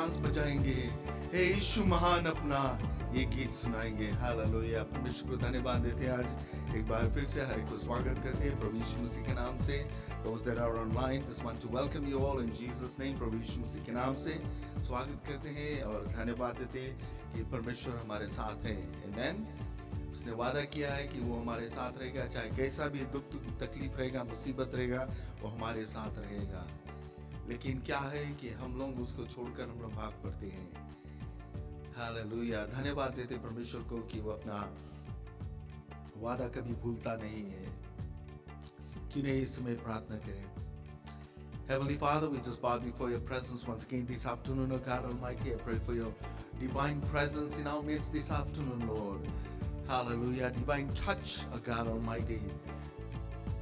Dance बजाएंगे, हे यीशु महान अपना ये गीत सुनाएंगे। हालेलुया। परमेश्वर को धन्यवाद देते हैं। आज एक बार फिर से हर एक को स्वागत करते हैं प्रभु यीशु मसीह के नाम से। Those that are online, just want to welcome you all in Jesus name। प्रभु यीशु मसीह के नाम से स्वागत करते हैं और धन्यवाद देते हैं कि परमेश्वर हमारे साथ है। आमेन। उसने वादा किया है कि वो हमारे साथ रहेगा, चाहे कैसा भी दुख तकलीफ रहेगा, मुसीबत रहेगा, वो हमारे साथ रहेगा। लेकिन क्या है कि हम लोग उसको छोड़कर हम लोग भाग पड़ते हैं। हालेलुया। धन्यवाद देते परमेश्वर को कि वो अपना वादा कभी भूलता नहीं है। क्यों नहीं इस समय प्रार्थना करें। Heavenly Father, we just bow before your presence once again this afternoon, O God Almighty. I pray for your divine presence in our midst this afternoon, Lord. Hallelujah. Divine touch, O God Almighty.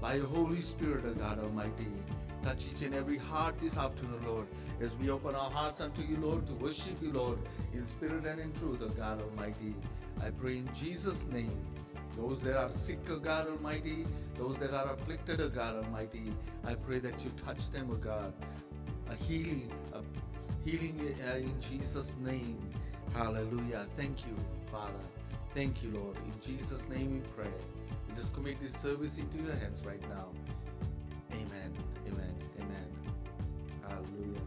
By your Holy Spirit, O God Almighty. Touch each and every heart this afternoon, Lord, as we open our hearts unto you, Lord, to worship you, Lord, in spirit and in truth, O God Almighty. I pray in Jesus' name. Those that are sick, O God Almighty, those that are afflicted, O God Almighty, I pray that you touch them, O God. A healing in Jesus' name. Hallelujah. Thank you, Father. Thank you, Lord. In Jesus' name we pray. We just commit this service into your hands right now. Amen. Amen. Amen. Hallelujah.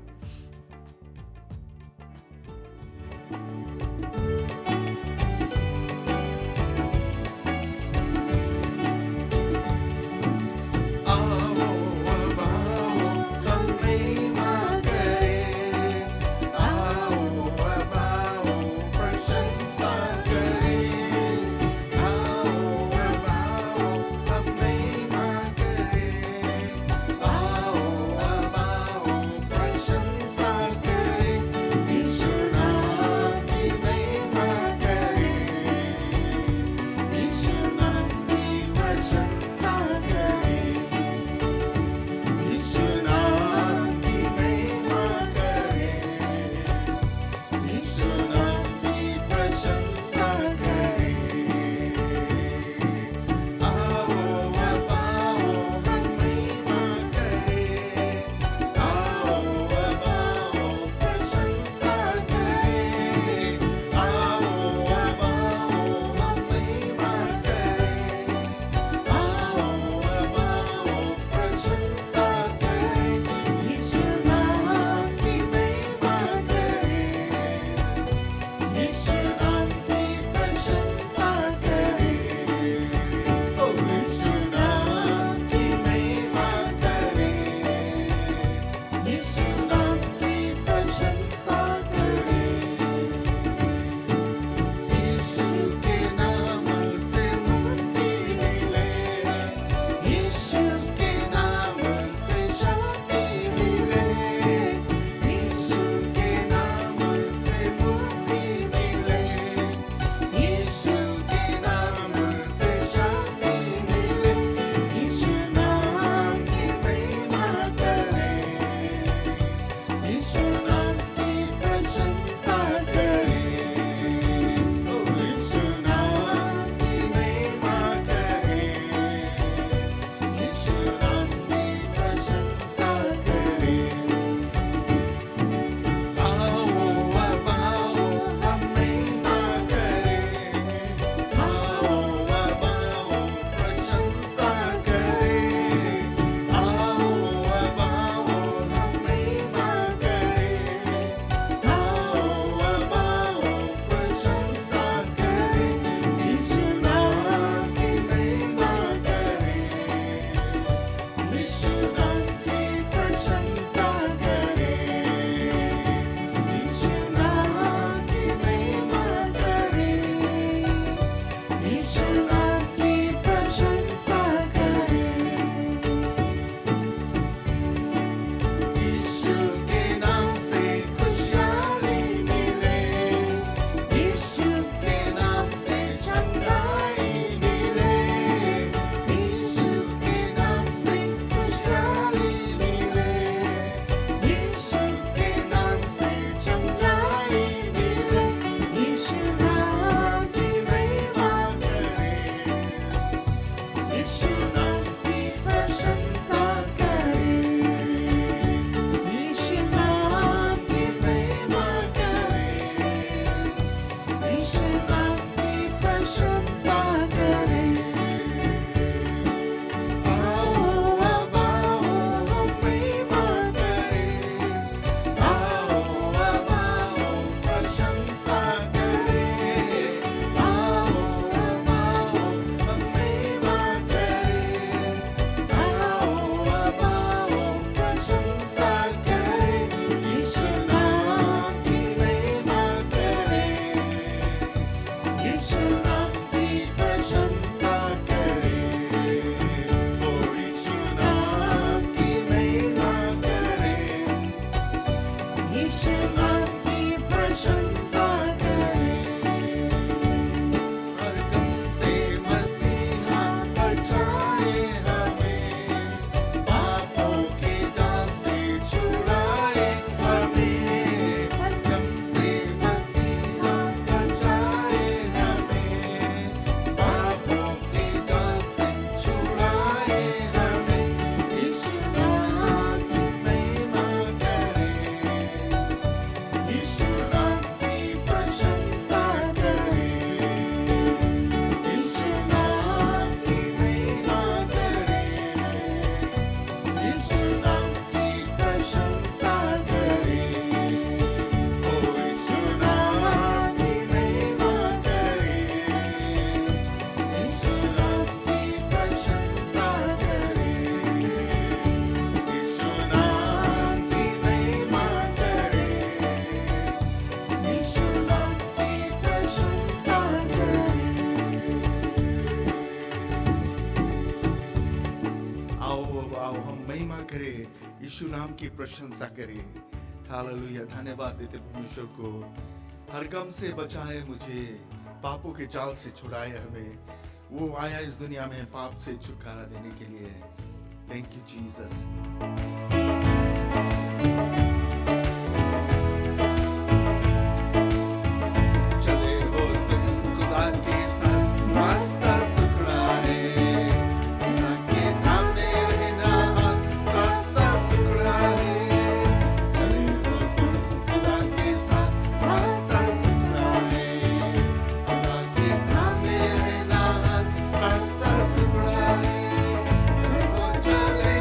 करे, यीशु नाम की प्रशंसा करे। Hallelujah, धन्यवाद देते परमेश्वर को। हर गम से बचाए मुझे, पापों के जाल से छुड़ाए हमें। वो आया इस दुनिया में पाप से छुटकारा देने के लिए। Thank you Jesus. चले हो तुम खुदा के साथ, रास्ता सुखड़ा है, खुदा के धाम में रहना, रास्ता सुखड़ा है। चले हो तुम खुदा के साथ, रास्ता सुखड़ा है, खुदा के धाम में रहना, रास्ता सुखड़ा है। चलो चले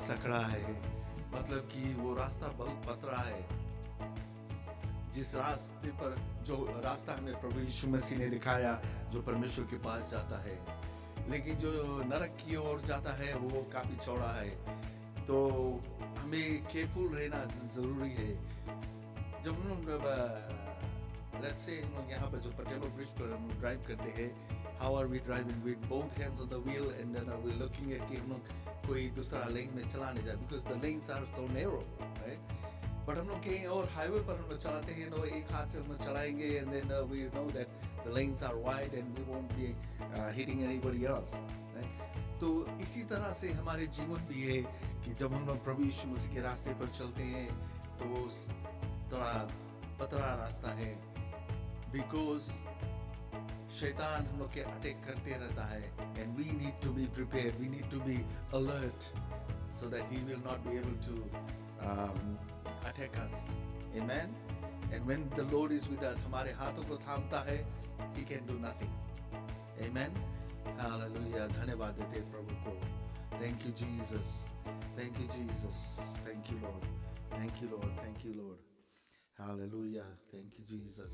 सकड़ा है, मतलब कि वो रास्ता बहुत पतला है। जिस रास्ते पर, जो रास्ता हमें प्रभु यीशु मसीह ने दिखाया, जो परमेश्वर के पास जाता है, लेकिन जो नरक की ओर जाता है वो काफी चौड़ा है। तो हमें केयरफुल रहना जरूरी है। जब हम लोग लेट्स से हम लोग यहाँ पर जो पटेलो ब्रिज पर हम ड्राइव करते हैं, how are we driving with both hands on the wheel and then we looking at कि हम लोग कोई दूसरा लेन में चला नहीं जाए, because the lanes are so narrow, right. But हम लोग कहीं और हाईवे पर हम लोग चलाते हैं तो एक हाथ से हम लोग चलाएंगे and then we know that the lanes are wide and we won't be hitting anybody else, right. तो इसी तरह से हमारे जीवन भी है कि जब हम लोग प्रभु यीशु मसीह के रास्ते पर चलते हैं तो वो थोड़ा पतला रास्ता है, बिकॉज शैतान हम लोग के अटैक करते रहता है and we need to be prepared, we need to be alert so that he will not be able to attack us. Amen. And when the Lord is with us, हमारे हाथों को थामता है, he can do nothing. Amen. Hallelujah. धन्यवाद देते हैं प्रभु को. Thank you Jesus. Thank you Jesus. Thank you Lord. Thank you Lord. Thank you Lord. Hallelujah. Thank you Jesus.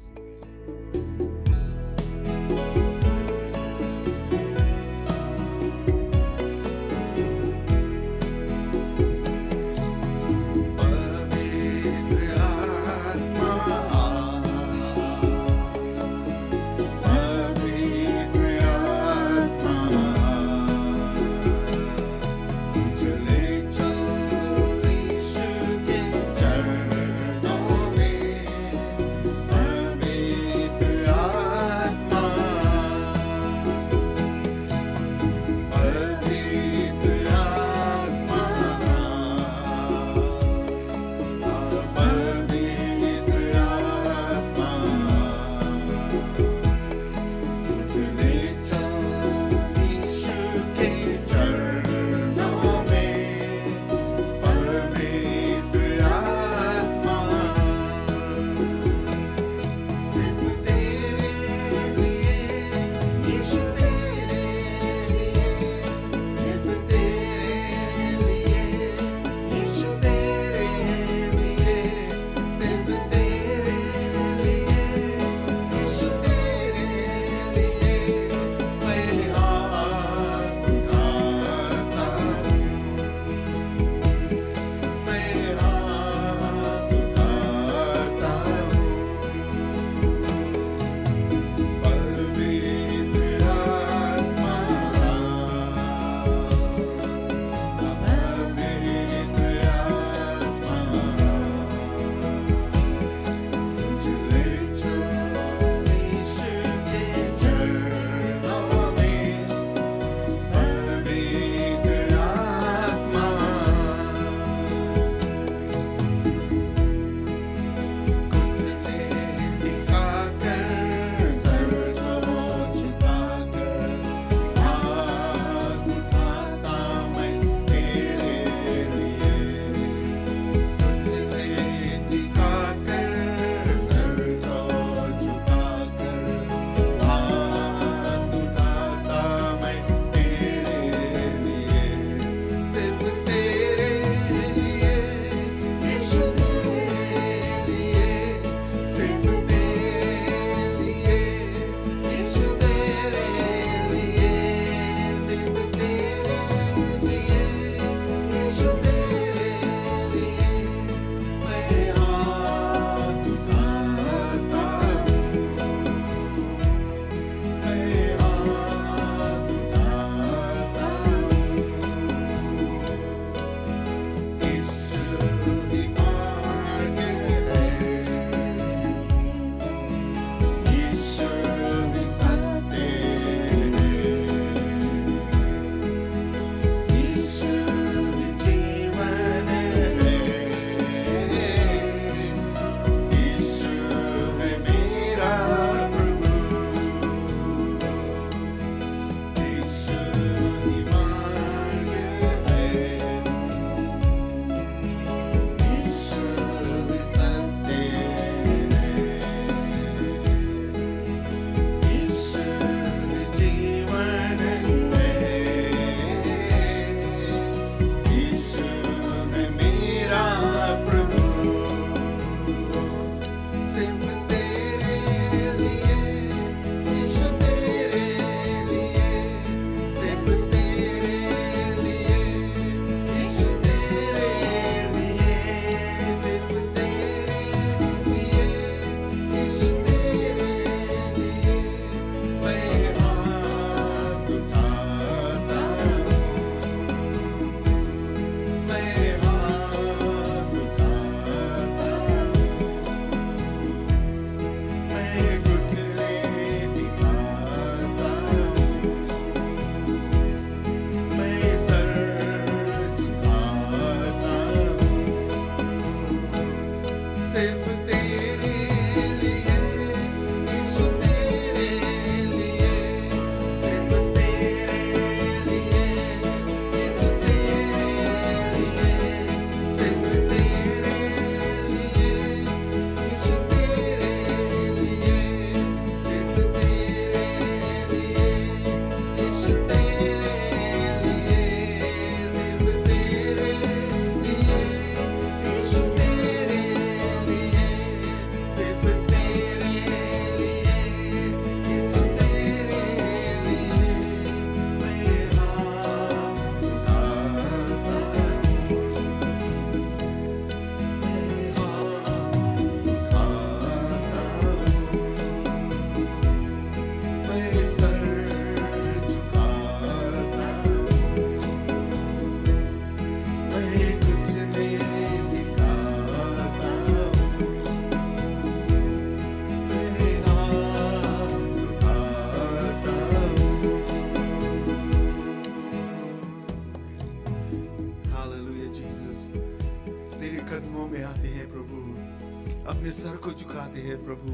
गाते हैं प्रभु,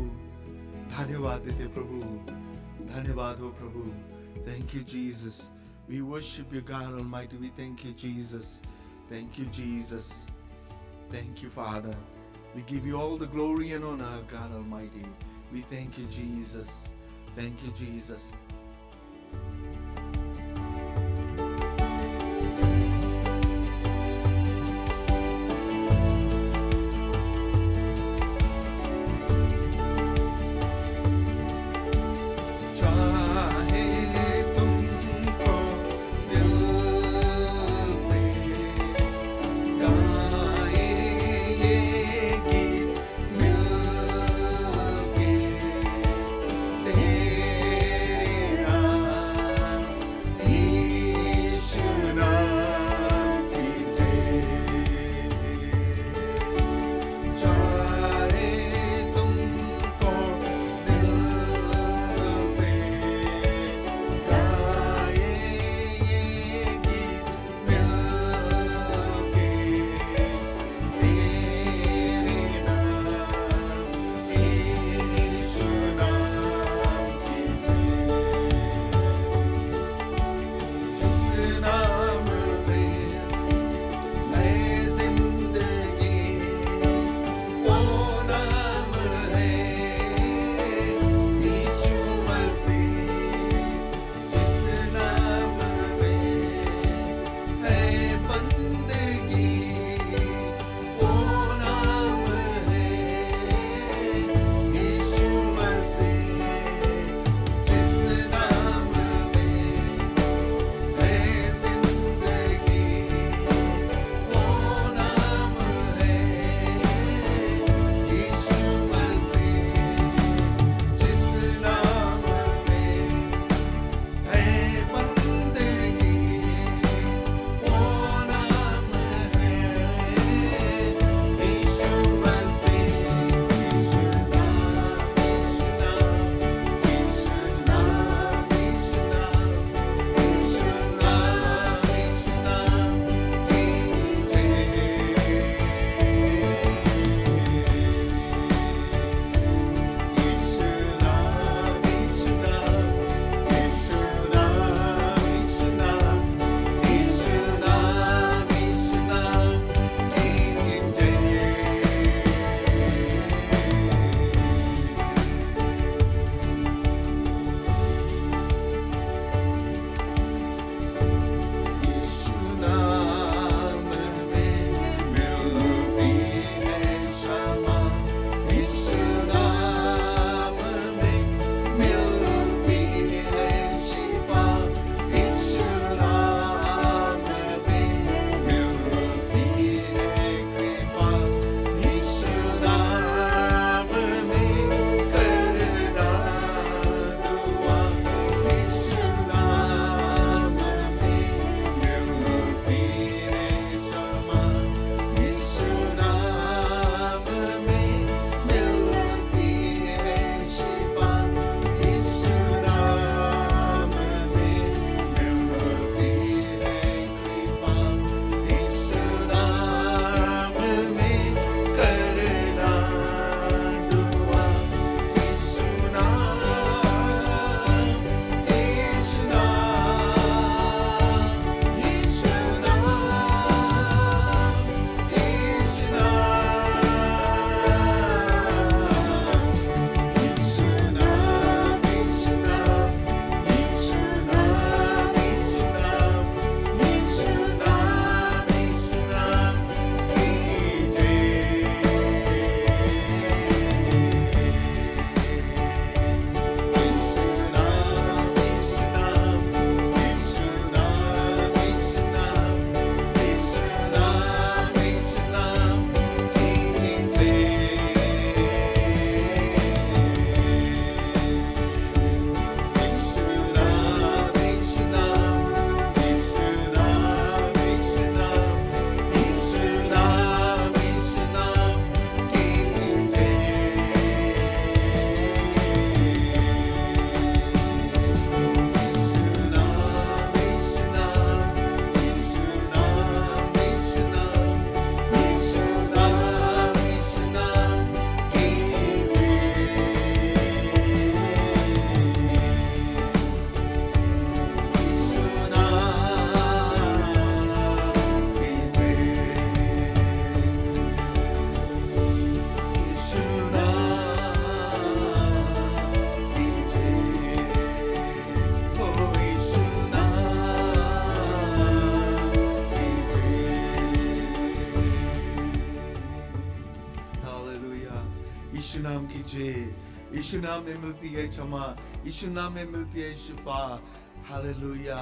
धन्यवाद देते प्रभु, धन्यवाद हो प्रभु. Thank you Jesus. We worship you God Almighty. We thank you Jesus. Thank you Jesus. Thank you Father. We give you all the glory and honor God Almighty. We thank you Jesus. Thank you Jesus. मुझे। यीशु नाम में मिलती है क्षमा, यीशु नाम में मिलती है शिफा। हालेलुया।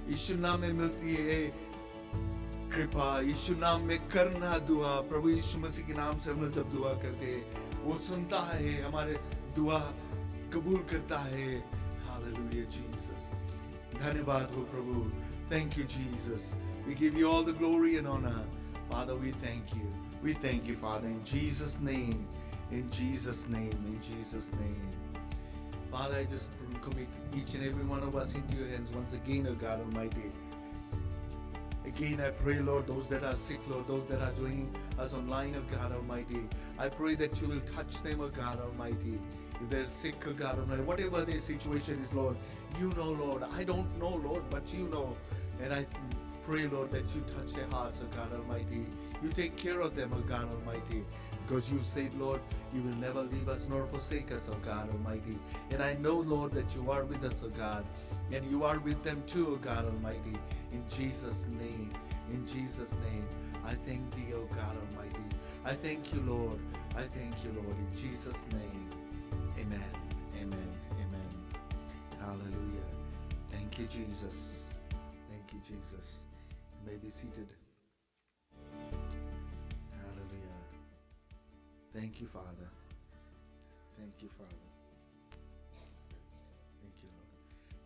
यीशु नाम में मिलती है कृपा, यीशु नाम में करना दुआ। प्रभु यीशु मसीह के नाम से हम लोग जब दुआ करते हैं वो सुनता है, हमारे दुआ कबूल करता है। Hallelujah Jesus. धन्यवाद हो प्रभु। Thank you Jesus. We give you all the glory and honor. Father, we thank you. We thank you, Father, in Jesus' name. In Jesus' name. In Jesus' name. Father, I just commit each and every one of us into your hands once again, O God Almighty. Again, I pray, Lord, those that are sick, Lord, those that are joining us online, O God Almighty, I pray that you will touch them, O God Almighty. If they're sick, O God Almighty, whatever their situation is, Lord, you know, Lord. I don't know, Lord, but you know. And I pray, Lord, that you touch their hearts, O God Almighty. You take care of them, O God Almighty. Because you said, Lord, you will never leave us nor forsake us, O God Almighty. And I know, Lord, that you are with us, O God. And you are with them too, O God Almighty. In Jesus' name. In Jesus' name. I thank thee, O God Almighty. I thank you, Lord. I thank you, Lord. In Jesus' name. Amen. Amen. Amen. Hallelujah. Thank you, Jesus. Thank you, Jesus. You may be seated. Hallelujah. Thank you, Father. Thank you, Father. Thank you, Lord.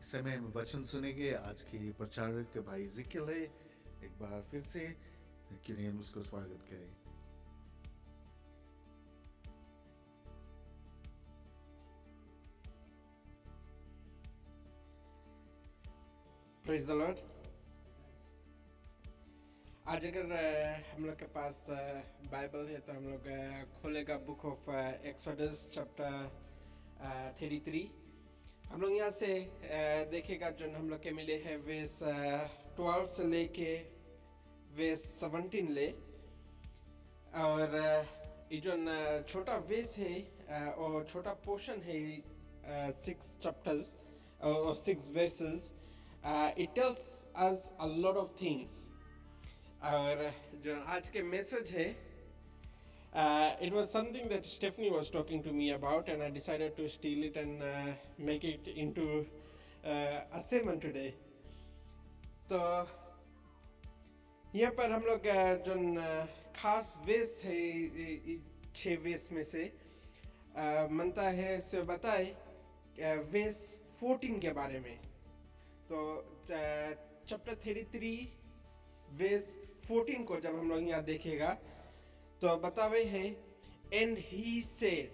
इस समय हम वचन सुनेंगे। आज के प्रचारक भाई जिकिल है। एक बार फिर से क्यों नहीं हम उसको स्वागत करें। Praise the Lord. आज अगर हम लोग के पास बाइबल है तो हम लोग खोलेगा बुक ऑफ एक्सोडस चैप्टर 33। हम लोग यहाँ से देखेगा जो हम लोग के मिले हैं वेस 12 से लेके वेस 17 ले। और ये जो छोटा वेस है और छोटा पोर्शन है 6 चैप्टर्स और 6 versus. It tells us a lot of things. और जो आज के मैसेज है, it was something that Stephanie was talking to me about, and I decided to steal it and make it into a sermon today. तो यहाँ पर हम लोग जो खास वेस है 6 वेस में से मनता है से बताए वेस 14 के बारे में। तो चैप्टर 33 वेस 14 को जब हम लोग यहाँ देखेगा तो बतावे है एंड ही सेड।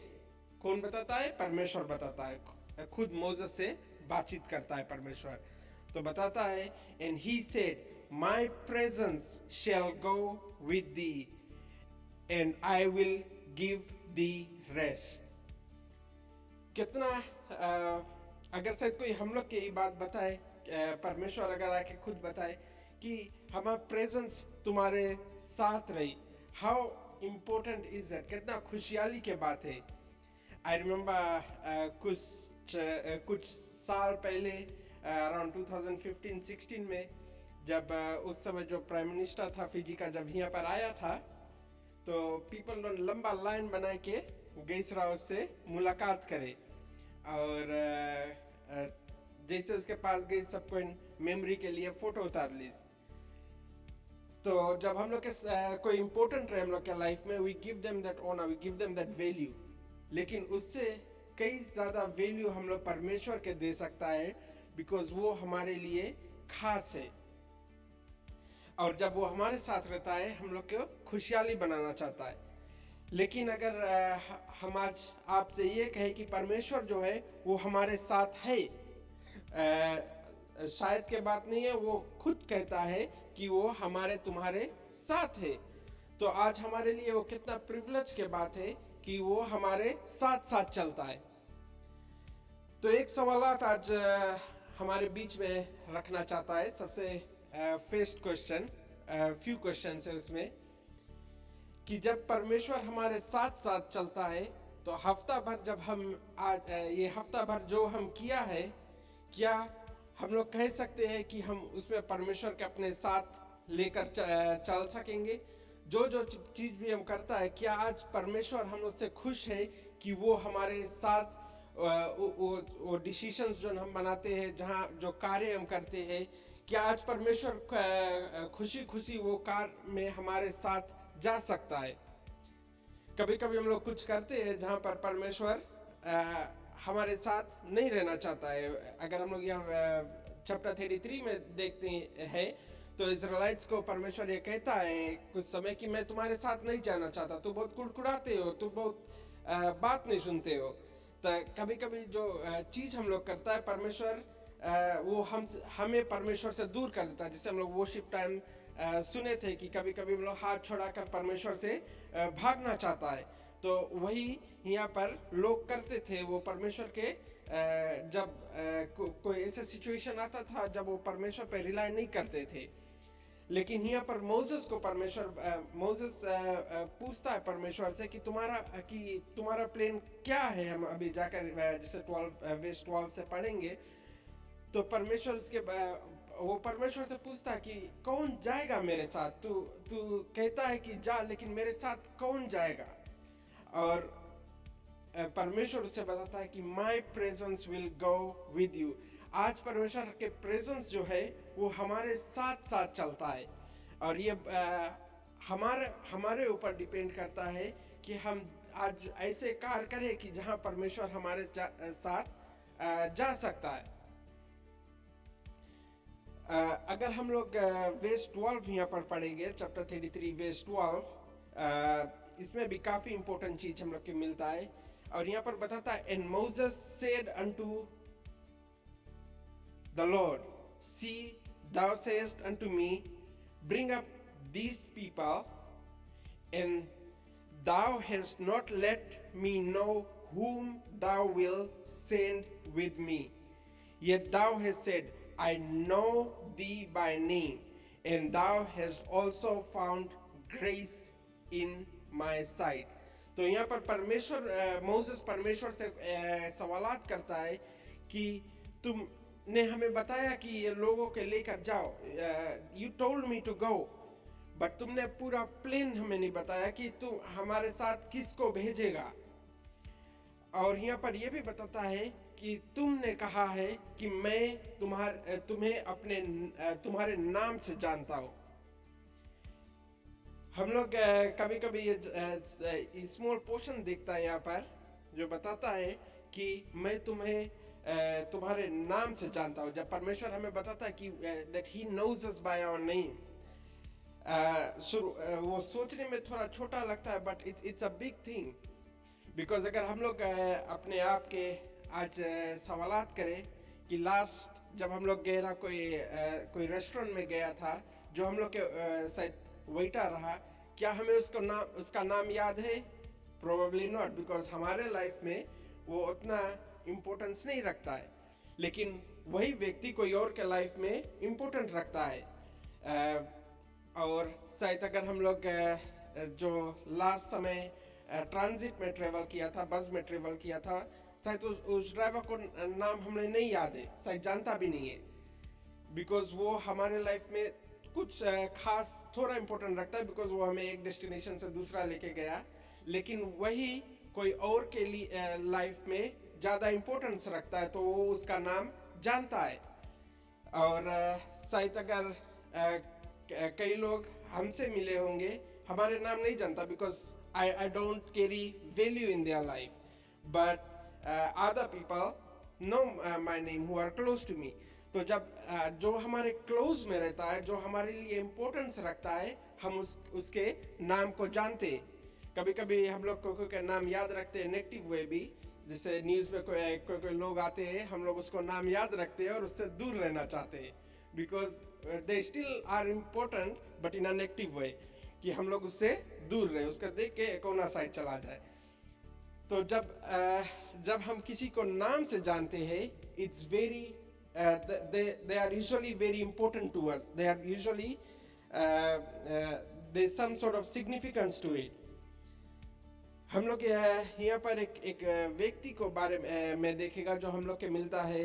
कौन बताता है? परमेश्वर बताता है। खुद मोसेस से बातचीत करता है परमेश्वर। तो बताता है and he said my presence shall go with thee and I will give thee rest. कितना अगर शायद कोई हम लोग की बात बताए, परमेश्वर अगर आके खुद बताए कि हमारा प्रेजेंस तुम्हारे साथ रही, हाउ इम्पोर्टेंट इज दैट, कितना खुशहाली के बात है। आई रिमेम्बर कुछ साल पहले अराउंड 2015-16 में जब उस समय जो प्राइम मिनिस्टर था फिजी का जब यहाँ पर आया था तो पीपल लंबा लाइन बना के गई उससे मुलाकात करे और जैसे उसके पास गई सबको मेमोरी के लिए फोटो उतार ली। तो जब हम लोग के कोई इम्पोर्टेंट रहे हम लोग के लाइफ में, we give them that honour, we give them that value. लेकिन उससे कई ज़्यादा वैल्यू हम लोग परमेश्वर के दे सकता है बिकॉज वो हमारे लिए खास है। और जब वो हमारे साथ रहता है हम लोग को खुशहाली बनाना चाहता है। लेकिन अगर हम आज आपसे ये कहें कि परमेश्वर जो है वो हमारे साथ है, शायद के बात नहीं है, वो खुद कहता है कि वो हमारे तुम्हारे साथ है। तो आज हमारे लिए वो कितना प्रिविलेज के बात है कि वो हमारे साथ साथ चलता है। तो एक सवालात आज हमारे बीच में रखना चाहता है। सबसे फर्स्ट क्वेश्चन, फ्यू क्वेश्चन है उसमें कि जब परमेश्वर हमारे साथ साथ चलता है तो हफ्ता भर जब हम आज ये हफ्ता भर जो हम किया है, क्या हम लोग कह सकते हैं कि हम उसमें परमेश्वर के अपने साथ लेकर चल सकेंगे? जो चीज़ भी हम करता है, क्या आज परमेश्वर हम लोग से खुश है कि वो हमारे साथ वो डिसीशंस जो हम बनाते हैं, जहाँ जो कार्य हम करते हैं, क्या आज परमेश्वर खुशी खुशी वो कार्य में हमारे साथ जा सकता है। कभी कभी हम लोग कुछ करते हैं जहाँ पर परमेश्वर हमारे साथ नहीं रहना चाहता है। अगर हम लोग यहाँ चैप्टर 33 में देखते हैं तो इजराइलिट्स को परमेश्वर ये कहता है कुछ समय कि मैं तुम्हारे साथ नहीं जाना चाहता, तू बहुत कुड़कुड़ाते हो, तू बहुत बात नहीं सुनते हो। तो कभी कभी जो चीज़ हम लोग करता है, परमेश्वर वो हमें परमेश्वर से दूर कर देता है। जैसे हम लोग वर्शिप टाइम सुने थे कि कभी कभी हम लोग हाथ छोड़ाकर परमेश्वर से भागना चाहता है। तो वही यहाँ पर लोग करते थे। वो परमेश्वर के जब कोई ऐसा सिचुएशन आता था जब वो परमेश्वर पर रिलाई नहीं करते थे। लेकिन यहाँ पर मोसेस को मोसेस पूछता है परमेश्वर से कि तुम्हारा प्लान क्या है। हम अभी जाकर जैसे 12 से पढ़ेंगे तो वो परमेश्वर से पूछता है कि कौन जाएगा मेरे साथ। तू कहता है कि जा, लेकिन मेरे साथ कौन जाएगा। और परमेश्वर उसे बताता है कि माई presence will go with you. आज परमेश्वर के प्रेजेंस जो है वो हमारे साथ साथ चलता है। और ये हमारे ऊपर डिपेंड करता है कि हम आज ऐसे कार्य करें कि जहां परमेश्वर हमारे साथ जा सकता है। अगर हम लोग वर्स 12 यहाँ पर पढ़ेंगे, चैप्टर 33 वर्स 12, इसमें भी काफी इंपॉर्टेंट चीज हम लोग को मिलता है। और यहाँ पर बताता है, and Moses said unto the Lord, see, thou sayest unto me, bring up these people, and thou hast not let me know whom thou wilt send with me. Yet thou hast said, I know thee by name, and thou hast also found grace in my sight. तो यहाँ पर Moses परमेश्वर से सवालात करता है कि तुमने हमें बताया कि ये लोगों के लेकर जाओ, you told me to go, but तुमने पूरा प्लान हमें नहीं बताया कि तुम हमारे साथ किसको भेजेगा। और यहाँ पर यह भी बताता है कि तुमने कहा है कि मैं तुम्हारे नाम से जानता हूँ। हम लोग कभी कभी ये स्मॉल पोर्शन देखता है यहाँ पर जो बताता है कि मैं तुम्हारे नाम से जानता हूँ। जब परमेश्वर हमें बताता है कि that he knows us by our name, वो सोचने में थोड़ा छोटा लगता है, but it's a big thing, because अगर हम लोग अपने आप के आज सवालात करें कि लास्ट जब हम लोग गए रहा कोई रेस्टोरेंट में गया था, जो हम लोग के शायद वेटर रहा, क्या हमें उसका नाम याद है? प्रोबेबली नॉट, बिकॉज हमारे लाइफ में वो उतना इम्पोर्टेंस नहीं रखता है। लेकिन वही व्यक्ति कोई और के लाइफ में इम्पोर्टेंट रखता है। और शायद अगर हम लोग जो लास्ट समय ट्रांजिट में ट्रेवल किया था, बस में ट्रेवल किया था, शायद उस ड्राइवर को नाम हमें नहीं याद है, शायद जानता भी नहीं है, बिकॉज वो हमारे लाइफ में कुछ खास थोड़ा इम्पोर्टेंट रखता है, बिकॉज वो हमें एक डेस्टिनेशन से दूसरा लेके गया। लेकिन वही कोई और के लिए लाइफ में ज़्यादा इम्पोर्टेंस रखता है, तो वो उसका नाम जानता है। और शायद अगर कई लोग हमसे मिले होंगे, हमारे नाम नहीं जानता, because I don't carry value in their life, but other people know my name who are close to me. तो जब जो हमारे क्लोज में रहता है, जो हमारे लिए इम्पोर्टेंस रखता है, हम उसके नाम को जानते हैं। कभी कभी हम लोग कोई का नाम याद रखते हैं नेगेटिव वे भी, जैसे न्यूज़ में कोई लोग आते हैं, हम लोग उसको नाम याद रखते हैं और उससे दूर रहना चाहते हैं, because they still are important but in a negative way, कि हम लोग उससे दूर रहे, उसका देख के कोना साइड चला जाए। तो जब हम किसी को नाम से जानते हैं, it's very they are usually very important to us. They are usually there's some sort of significance to it. हम लोग यहाँ पर एक व्यक्ति को बारे में देखेगा जो हम लोग के मिलता है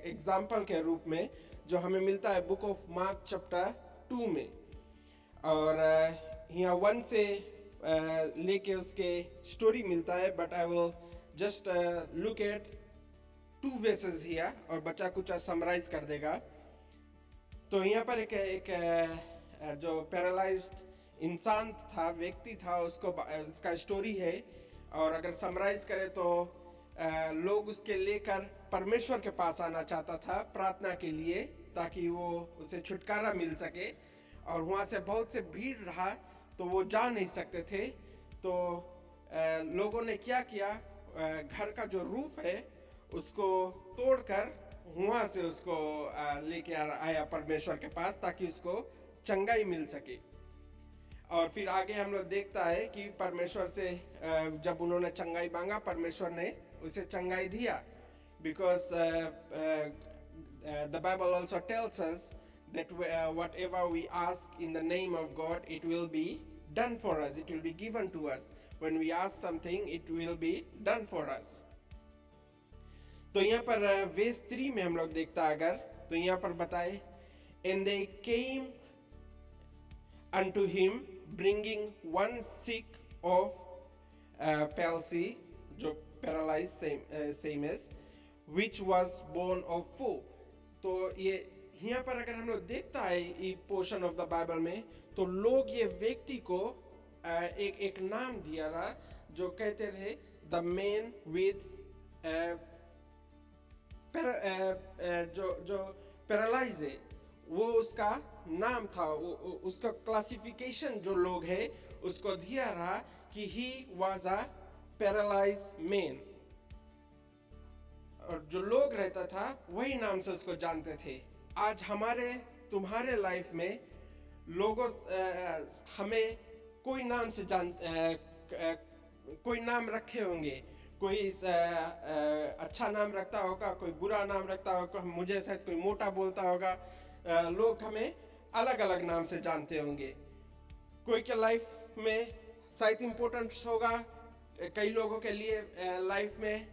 एग्जाम्पल के रूप में, जो हमें मिलता है बुक ऑफ मार्क चैप्टर 2 में। और यहाँ 1 से लेके उसके स्टोरी मिलता है, but I will just look at 2 verses here और बच्चा कुछ समराइज कर देगा। तो यहाँ पर एक जो पैरालाइज्ड इंसान था, व्यक्ति था, उसका स्टोरी है। और अगर समराइज करें तो लोग उसके लेकर परमेश्वर के पास आना चाहता था प्रार्थना के लिए, ताकि वो उसे छुटकारा मिल सके। और वहाँ से बहुत से भीड़ रहा तो वो जा नहीं सकते थे। तो लोगों ने क्या किया, घर का जो रूफ है उसको तोड़कर वहाँ से उसको लेके आया परमेश्वर के पास, ताकि उसको चंगाई मिल सके। और फिर आगे हम लोग देखता है कि परमेश्वर से जब उन्होंने चंगाई मांगा, परमेश्वर ने उसे चंगाई दिया। Because the Bible also tells us that whatever we ask in the name of God, it will be done for us, it will be given to us. When we ask something, it will be done for us. तो यहाँ पर verse 3 में हम लोग देखता अगर, तो यहाँ पर बताए, and they came unto him bringing one sick of palsy, जो paralyzed same as, which was born of four. तो ये यहाँ पर अगर हम लोग देखता है ये पोर्शन ऑफ द बाइबल में, तो लोग ये व्यक्ति को एक नाम दिया रहा, जो कहते थे द मैन विद जो पैरालाइज है, वो उसका नाम था। उसका क्लासिफिकेशन जो लोग है उसको दिया रहा कि he was a paralyse man. और जो लोग रहता था वही नाम से उसको जानते थे। आज हमारे तुम्हारे लाइफ में लोगों हमें कोई नाम से कोई नाम रखे होंगे। कोई अच्छा नाम रखता होगा, कोई बुरा नाम रखता होगा, मुझे शायद कोई मोटा बोलता होगा। लोग हमें अलग अलग नाम से जानते होंगे। कोई के लाइफ में शायद इम्पोर्टेंट होगा, कई लोगों के लिए लाइफ में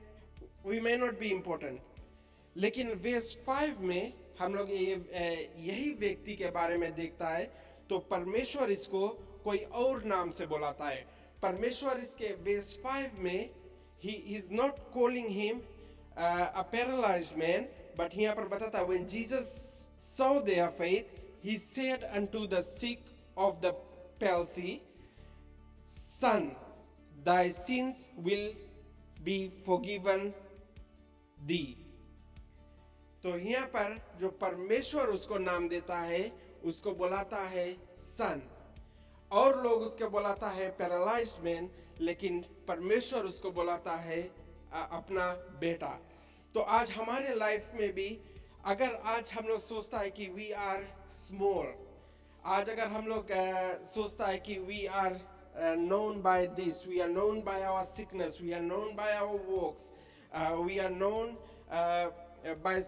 we may not be important. लेकिन वर्स 5 में हम लोग यही व्यक्ति के बारे में देखता है, तो परमेश्वर इसको कोई और नाम से बुलाता है। परमेश्वर इसके वर्स 5 में he is not calling him a paralyzed man, but यहाँ पर बताता है when Jesus saw their faith, he said unto the sick of the palsy, son, thy sins will be forgiven thee. तो यहाँ पर जो परमेश्वर उसको नाम देता है उसको बुलाता है सन, और लोग उसको बुलाता है पैरालाइज्ड मैन, लेकिन परमेश्वर उसको बुलाता है अपना बेटा। तो आज हमारे लाइफ में भी अगर आज हम लोग सोचता है कि वी आर स्मॉल, आज अगर हम लोग सोचता है कि we are known by this, we are known by our sickness, we are known by our works, we are known by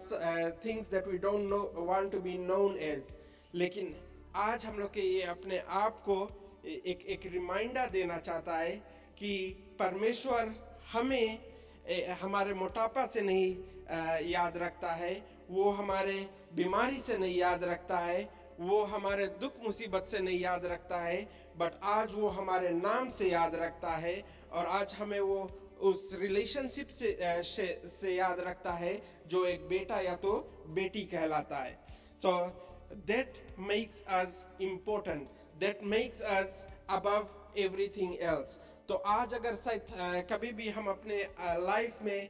things that we don't want to be known as. लेकिन आज हम लोग के ये अपने आप को एक रिमाइंडर देना चाहता है कि परमेश्वर हमें हमारे मोटापा से नहीं याद रखता है, वो हमारे बीमारी से नहीं याद रखता है, वो हमारे दुख मुसीबत से नहीं याद रखता है, बट आज वो हमारे नाम से याद रखता है। और आज हमें वो उस रिलेशनशिप से याद रखता है जो एक बेटा या तो बेटी कहलाता है। So that makes us important, that makes us above everything else. तो आज अगर शायद कभी भी हम अपने लाइफ में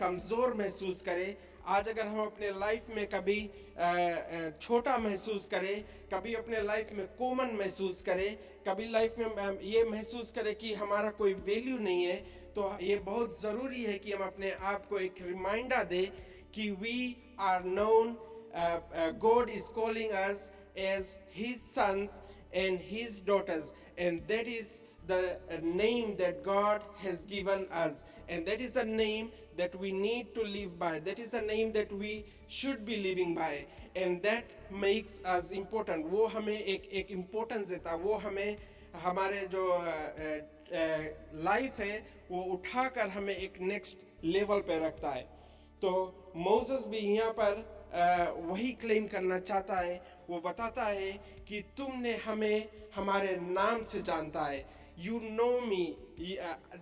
कमज़ोर महसूस करें, आज अगर हम अपने लाइफ में कभी छोटा महसूस करें, कभी अपने लाइफ में कॉमन महसूस करें, कभी लाइफ में ये महसूस करें कि हमारा कोई वैल्यू नहीं है, तो ये बहुत ज़रूरी है कि हम अपने आप को एक रिमाइंडर दें कि we are known, God is calling us as his sons and his daughters, and that is the name that God has given us, and that is the name that we need to live by, that is the name that we should be living by, and that makes us important. वो हमें एक importance देता, वो हमें हमारे जो life है वो उठाकर हमें एक नेक्स्ट लेवल पे रखता है। तो मोसेस भी यहाँ पर वही क्लेम करना चाहता है। वो बताता है कि तुमने हमें हमारे नाम से जानता है। you know me,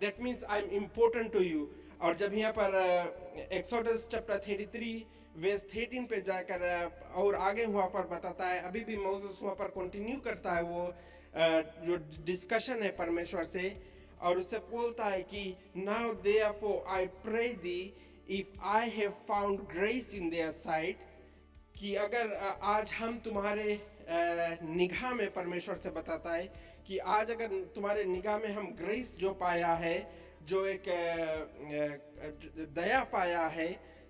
that means I'm important to you. और जब यहाँ पर एक्सोडस चैप्टर 33 वर्स 13 पे जाकर और आगे वहाँ पर बताता है, अभी भी मोसेस वहाँ पर कंटिन्यू करता है वो जो डिस्कशन है परमेश्वर से, और उससे बोलता है कि now therefore I pray thee if I have found grace in their sight, कि अगर आज हम तुम्हारे निगाह में, परमेश्वर से बताता है कि आज अगर तुम्हारे निगाह में हम ग्रेस जो पाया है, जो एक दया पाया है,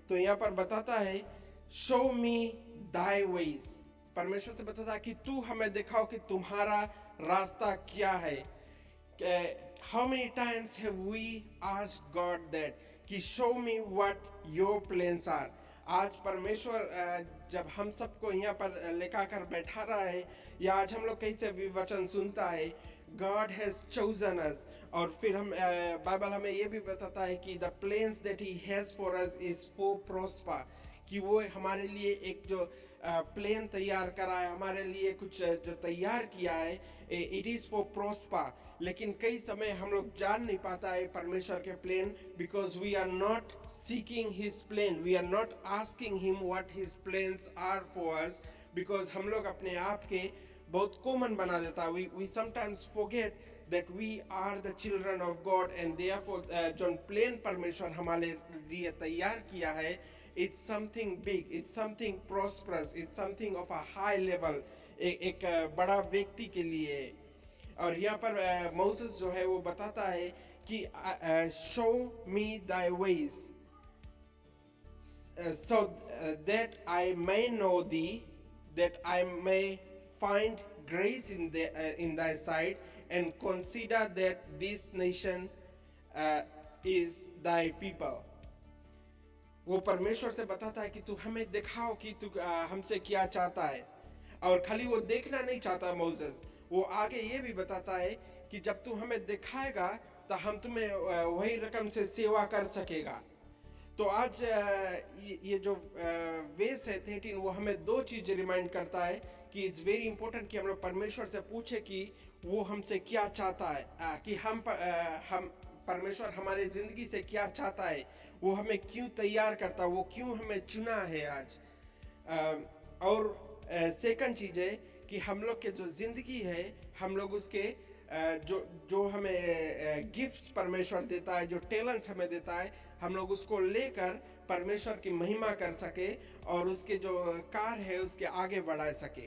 तो यहाँ पर बताता है शो मी दाई वेज, परमेश्वर से बताता है कि तू हमें दिखाओ कि तुम्हारा रास्ता क्या है. How many times have we asked God that कि show me what your plans are. आज परमेश्वर जब हम सबको यहाँ पर लेकर कर बैठा रहा है, या आज हम लोग कहीं से भी वचन सुनता है, God has chosen us, और फिर हम बाइबल हमें ये भी बताता है कि the plans that he has for us is for prosper, कि वो हमारे लिए एक जो प्लान तैयार करा है, हमारे लिए कुछ जो तैयार किया है, इट इज़ फॉर प्रोस्पर. लेकिन कई समय हम लोग जान नहीं पाता है परमेश्वर के plan, because we are not seeking his plan, we are not asking him what his plans are for us, because हम लोग अपने आप के बहुत कॉमन बना देता है. We sometimes forget that we are the children of God, and therefore जो प्लान परमेश्वर हमारे लिए तैयार किया है, it's something big, it's something prosperous, it's something of a high level, एक बड़ा व्यक्ति के लिए. और यहाँ पर मोसेस जो है वो बताता है कि show me thy ways, so that I may know thee, that I may find grace in thy sight, and consider that this nation is thy people. वो परमेश्वर से बताता है कि तू हमें दिखाओ कि तू हमसे क्या चाहता है. और खाली वो देखना नहीं चाहता मोसेस, वो आगे ये भी बताता है कि जब तू हमें दिखाएगा तो हम तुम्हें वही रकम से सेवा कर सकेगा. तो आज ये जो वेस है 13, वो हमें दो चीज़ रिमाइंड करता है कि इट्स वेरी इंपॉर्टेंट कि हम लोग परमेश्वर से पूछे कि वो हमसे क्या चाहता है, कि हम परमेश्वर हमारे ज़िंदगी से क्या चाहता है, वो हमें क्यों तैयार करता, वो क्यों हमें चुना है आज. और सेकंड चीज़ है कि हम लोग के जो ज़िंदगी है, हम लोग उसके जो हमें गिफ्ट्स परमेश्वर देता है, जो टैलेंट्स हमें देता है, हम लोग उसको लेकर परमेश्वर की महिमा कर सके और उसके जो कार्य है उसके आगे बढ़ा सके.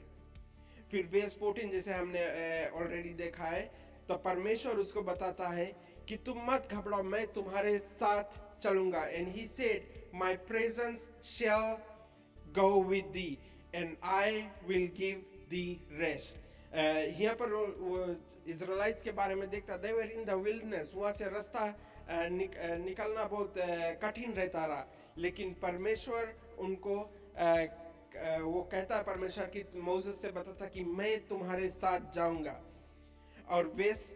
फिर वर्स 14 जैसे हमने ऑलरेडी देखा है, तो परमेश्वर उसको बताता है कि तुम मत घबराओ, मैं तुम्हारे साथ चलूंगा. And he said my presence shall go with thee and I will give thee rest. यहाँ पर वो इजराइल्स के बारे में देखता, दे वर इन द विल्डरनेस, वहाँ से रास्ता निकलना बहुत कठिन रहता रहा, लेकिन परमेश्वर उनको वो कहता है, परमेश्वर की मोसेस से बताता कि मैं तुम्हारे साथ जाऊंगा. और वेस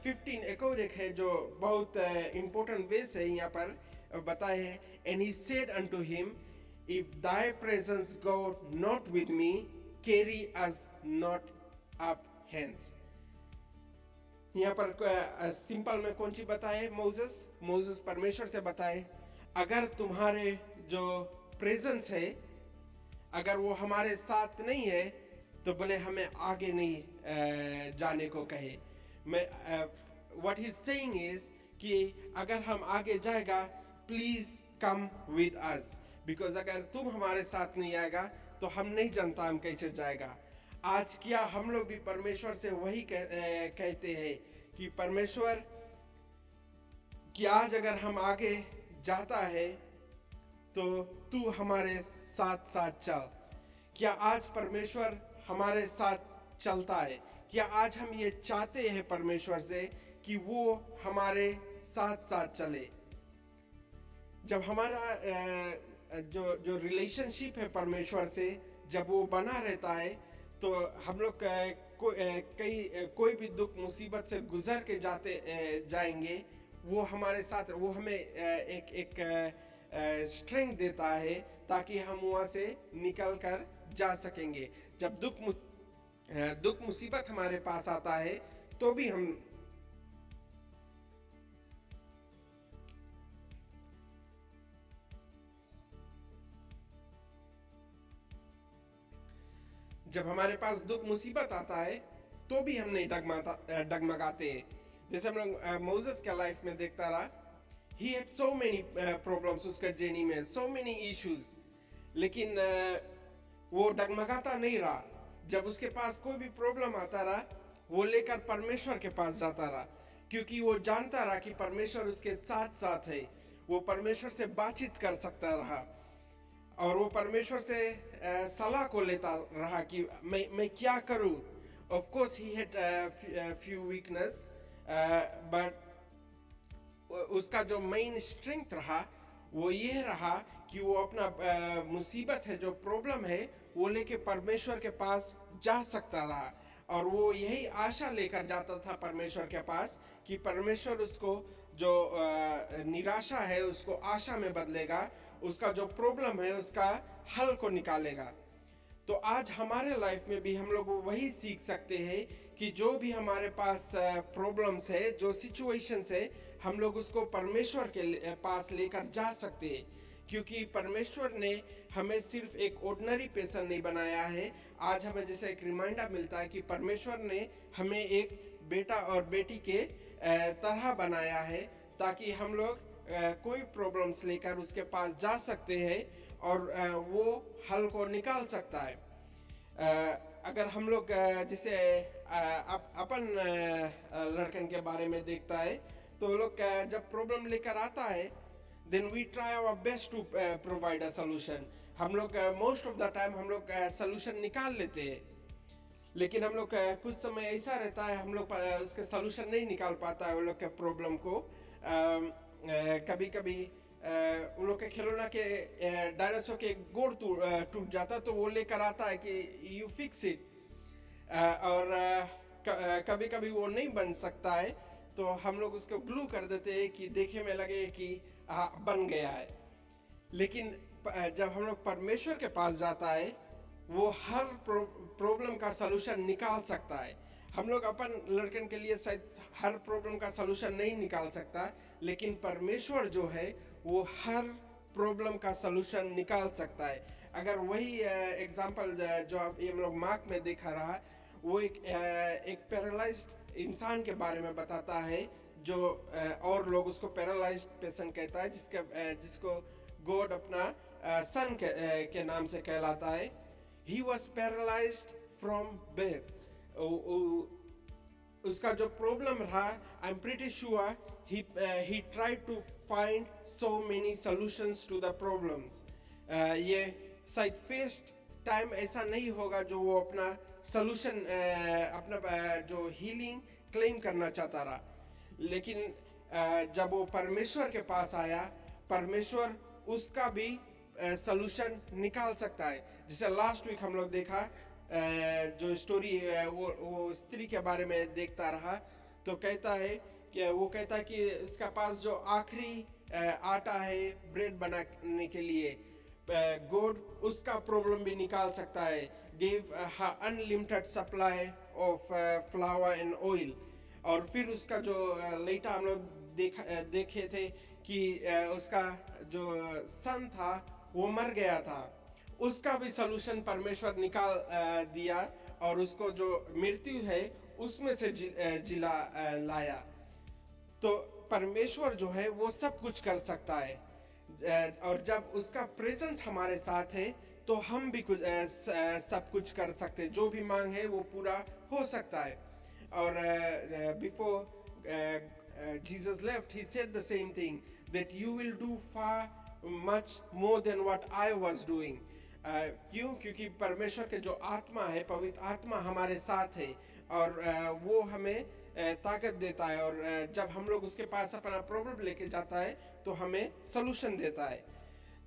15 एक और एक है जो बहुत इम्पोर्टेंट वेस है, यहाँ पर बताए हैं, and he said unto him if Dai presence go not with me carry us not up hands. यहाँ पर सिंपल में कौन सी बताए, मोसेस परमेश्वर से बताए, अगर तुम्हारे जो प्रेजेंस है, अगर वो हमारे साथ नहीं है तो बोले हमें आगे नहीं जाने को कहे. What he is saying is कि अगर हम आगे जाएगा, please come with us, because अगर तुम हमारे साथ नहीं आएगा तो हम नहीं जानता हम कैसे जाएगा. आज क्या हम लोग भी परमेश्वर से वही कहते हैं कि परमेश्वर कि आज अगर हम आगे जाता है तो तू हमारे साथ साथ चल. क्या आज परमेश्वर हमारे साथ चलता है? क्या आज हम ये चाहते हैं परमेश्वर से कि वो हमारे साथ साथ चले? जब हमारा जो रिलेशनशिप है परमेश्वर से, जब वो बना रहता है, तो हम लोग कोई भी दुख मुसीबत से गुजर के जाएंगे, वो हमारे साथ, वो हमें एक स्ट्रेंथ देता है ताकि हम वहाँ से निकल कर जा सकेंगे. जब दुख मुसीबत हमारे पास आता है तो भी हम जब हमारे पास दुख मुसीबत आता है तो भी हम नहीं डगमगाते हैं। जैसे हम लोग मोसेस के लाइफ में देखता रहा, he had so many problems उसका जर्नी में, सो मेनी इश्यूज, लेकिन वो डगमगाता नहीं रहा। जब उसके पास कोई भी प्रॉब्लम आता रहा, वो लेकर परमेश्वर के पास जाता रहा, क्योंकि वो जानता रहा कि परमेश्वर उसके साथ साथ है। वो परमेश्वर से बातचीत कर सकता रहा और वो परमेश्वर से सलाह को लेता रहा कि मैं क्या करूं। Of course he had few weakness, but उसका जो मेन स्ट्रेंथ रहा वो ये रहा कि वो अपना मुसीबत है, जो प्रॉब्लम है, वो लेके परमेश्वर के पास जा सकता रहा। और वो यही आशा लेकर जाता था परमेश्वर के पास कि परमेश्वर उसको जो निराशा है उसको आशा में बदलेगा, उसका जो प्रॉब्लम है उसका हल को निकालेगा। तो आज हमारे लाइफ में भी हम लोग वही सीख सकते हैं कि जो भी हमारे पास प्रॉब्लम्स है, जो सिचुएशंस है, हम लोग उसको परमेश्वर के पास लेकर जा सकते हैं, क्योंकि परमेश्वर ने हमें सिर्फ एक ऑर्डिनरी पर्सन नहीं बनाया है। आज हमें जैसे एक रिमाइंडर मिलता है कि परमेश्वर ने हमें एक बेटा और बेटी के तरह बनाया है, ताकि हम लोग कोई प्रॉब्लम्स लेकर उसके पास जा सकते हैं और वो हल को निकाल सकता है। अगर हम लोग जैसे अपन लड़कन के बारे में देखता है, तो लोग जब प्रॉब्लम लेकर आता है, then we try our best to provide a solution. हम लोग most of the time हम लोग solution निकाल लेते हैं, लेकिन हम लोग कुछ समय ऐसा रहता है हम लोग उसके solution नहीं निकाल पाता है वो लोग के प्रॉब्लम को। कभी कभी उन लोग के खिलौना के डायनासोर के गोड़ टूट जाता, तो वो लेकर आता है कि यू फिक्स इट, और कभी कभी वो नहीं बन सकता है, तो हम लोग उसको ग्लू कर देते हैं कि देखे में लगे कि बन गया है। लेकिन जब हम लोग परमेश्वर के पास जाता है, वो हर प्रॉब्लम का सलूशन निकाल सकता है। हम लोग अपन लड़कन के लिए शायद हर प्रॉब्लम का सलूशन नहीं निकाल सकता, लेकिन परमेश्वर जो है वो हर प्रॉब्लम का सलूशन निकाल सकता है। अगर वही एग्जांपल जो हम लोग मार्क में देखा रहा, वो एक पैरालाइज्ड इंसान के बारे में बताता है, जो और लोग उसको पैरालाइज्ड पर्सन कहता है, जिसको गॉड अपना सन के नाम से कहलाता है। He was paralysed from birth. उसका जो प्रॉब्लम रहा, I am pretty sure he tried to find so many solutions to the problems. ये शायद फर्स्ट टाइम ऐसा नहीं होगा जो वो अपना सॉल्यूशन, अपना जो हीलिंग क्लेम करना चाहता रहा, लेकिन जब वो परमेश्वर के पास आया, परमेश्वर उसका भी सॉल्यूशन निकाल सकता है। जैसे लास्ट वीक हम लोग देखा, जो स्टोरी वो स्त्री के बारे में देखता रहा, तो कहता है कि वो कहता है कि इसका पास जो आखिरी आटा है ब्रेड बनाने के लिए, गॉड उसका प्रॉब्लम भी निकाल सकता है। Give unlimited supply of flower and oil. और फिर उसका जो लेटा हम लोग देखे थे कि उसका जो सन था वो मर गया था, उसका भी सलूशन परमेश्वर निकाल दिया और उसको जो मृत्यु है उसमें से जिला लाया। तो परमेश्वर जो है वो सब कुछ कर सकता है, और जब उसका प्रेजेंस हमारे साथ है तो हम भी कुछ सब कुछ कर सकते हैं। जो भी मांग है वो पूरा हो सकता है। और before Jesus left, he said the same thing, that you will do far much more than what I was doing. क्यों? क्योंकि परमेश्वर के जो आत्मा है, पवित्र आत्मा हमारे साथ है, और वो हमें ताकत देता है, और जब हम लोग उसके पास अपना प्रॉब्लम लेके जाता है तो हमें सलूशन देता है।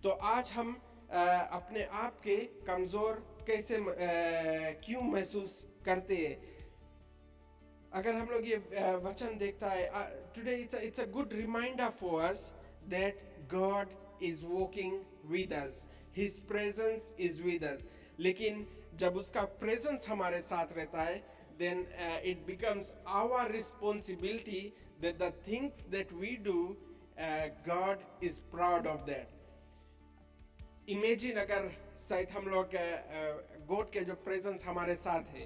तो आज हम अपने आप के कमज़ोर कैसे क्यों महसूस करते हैं? अगर हम लोग ये वचन देखता है, today it's a good reminder for us that God is walking with us, his presence is with us. लेकिन जब उसका प्रेजेंस हमारे साथ रहता है, then it becomes our responsibility that the things that we do, God is proud of that. Imagine अगर शायद हम लोग गॉड के जो प्रेजेंस हमारे साथ है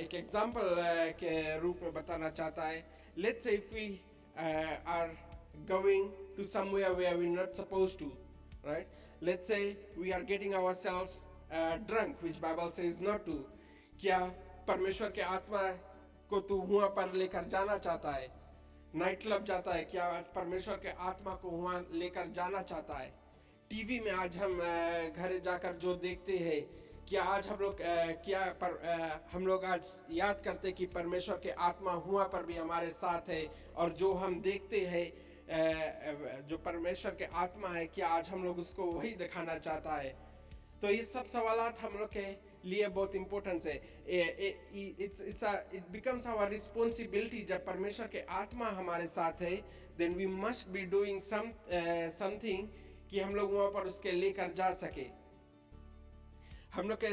एक एग्जांपल के रूप में बताना चाहता है. Let's say if we are going to somewhere where we're not supposed to, right? Let's say we are getting ourselves drunk, which Bible says not to. क्या परमेश्वर के आत्मा को तू वहाँ पर लेकर जाना चाहता है? नाइट क्लब जाता है, क्या परमेश्वर के आत्मा को वहाँ लेकर जाना चाहता है? टीवी में आज हम घर जाकर जो देखते हैं, क्या आज हम लोग हम लोग आज याद करते कि परमेश्वर के आत्मा हुआ पर भी हमारे साथ है, और जो हम देखते हैं जो परमेश्वर के आत्मा है, क्या आज हम लोग उसको वही दिखाना चाहता है? तो ये सब सवालात हम लोग के लिए बहुत इम्पोर्टेंट है. It becomes our responsibility. जब परमेश्वर के आत्मा हमारे साथ है, then we must be doing something कि हम लोग वहाँ पर उसके लेकर जा सके. हम लोग के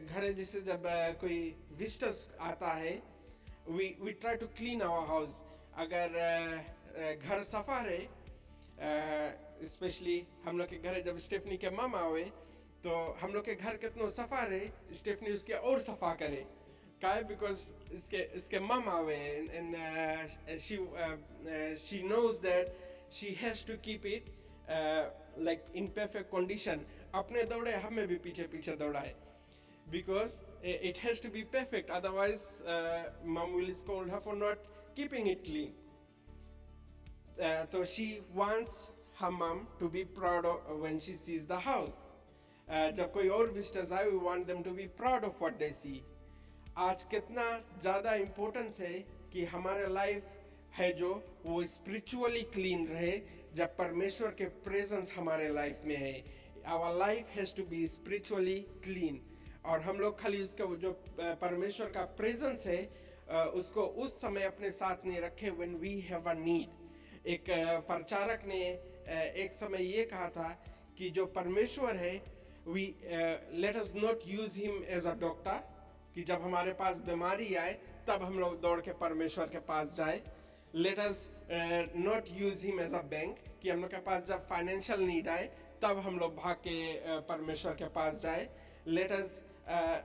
घर जैसे जब कोई विजिटर्स आता है, we try to clean our house. अगर घर सफा रहे, स्पेशली हम लोग के घर जब स्टेफनी के मामा आवे, तो हम लोग के घर कितना सफा रहे, स्टेफनी उसके और सफा करे. काय बिकॉज इसके मामा आवे, and she knows that she has to keep it like in perfect condition. अपने दौड़े हमें भी पीछे पीछे दौड़ाए, because it has to be perfect, otherwise mom will scold her for not keeping it clean. So she wants her mom to be proud of when she sees the house. जब कोई और visitors आए, we want them to be proud of what they see. आज कितना ज़्यादा importance है कि हमारे लाइफ है जो वो स्पिरिचुअली क्लीन रहे जब परमेश्वर के प्रेजेंस हमारे लाइफ में है. Our life has to be spiritually clean. और हम लोग खाली उसका जो परमेश्वर का प्रेजेंस है उसको उस समय अपने साथ नहीं रखे when we have a need. एक प्रचारक ने एक समय ये कहा था कि जो परमेश्वर है, let us not use him as a doctor, कि जब हमारे पास बीमारी आए तब हम लोग दौड़ के परमेश्वर के पास जाए. Let us not use him as a bank, कि हम लोग के पास जब फाइनेंशियल नीड आए तब हम लोग भाग के परमेश्वर के पास जाए. Let us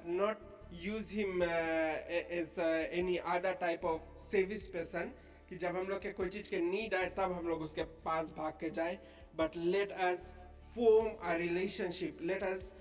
not use him as any other type of service person, कि जब हम लोग के कोई चीज़ के नीड आए तब हम लोग उसके पास भाग के जाए. But let us form a relationship. Let us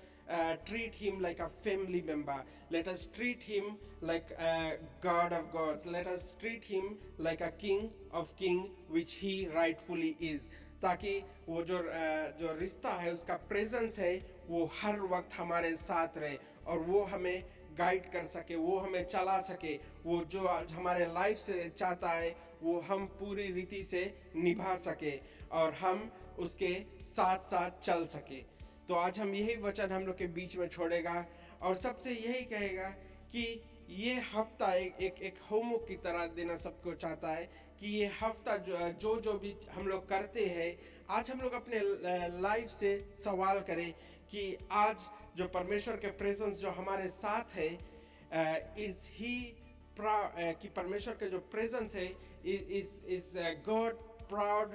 treat him like a family member. Let us treat him like a God of gods. Let us treat him like a king of kings, which he rightfully is. ताकि वो जो रिश्ता है, उसका presence है, वो हर वक्त हमारे साथ रहे और वो हमें गाइड कर सके, वो हमें चला सके. वो जो आज हमारे लाइफ से चाहता है वो हम पूरी रीति से निभा सके और हम उसके साथ साथ चल सके. तो आज हम यही वचन हम लोग के बीच में छोड़ेगा और सबसे यही कहेगा कि ये हफ्ता एक होमवर्क की तरह देना सबको चाहता है कि ये हफ्ता जो भी हम लोग करते हैं, आज हम लोग अपने लाइफ से सवाल करें कि आज जो परमेश्वर के प्रेजेंस जो हमारे साथ है, कि परमेश्वर के जो प्रेजेंस है, is God proud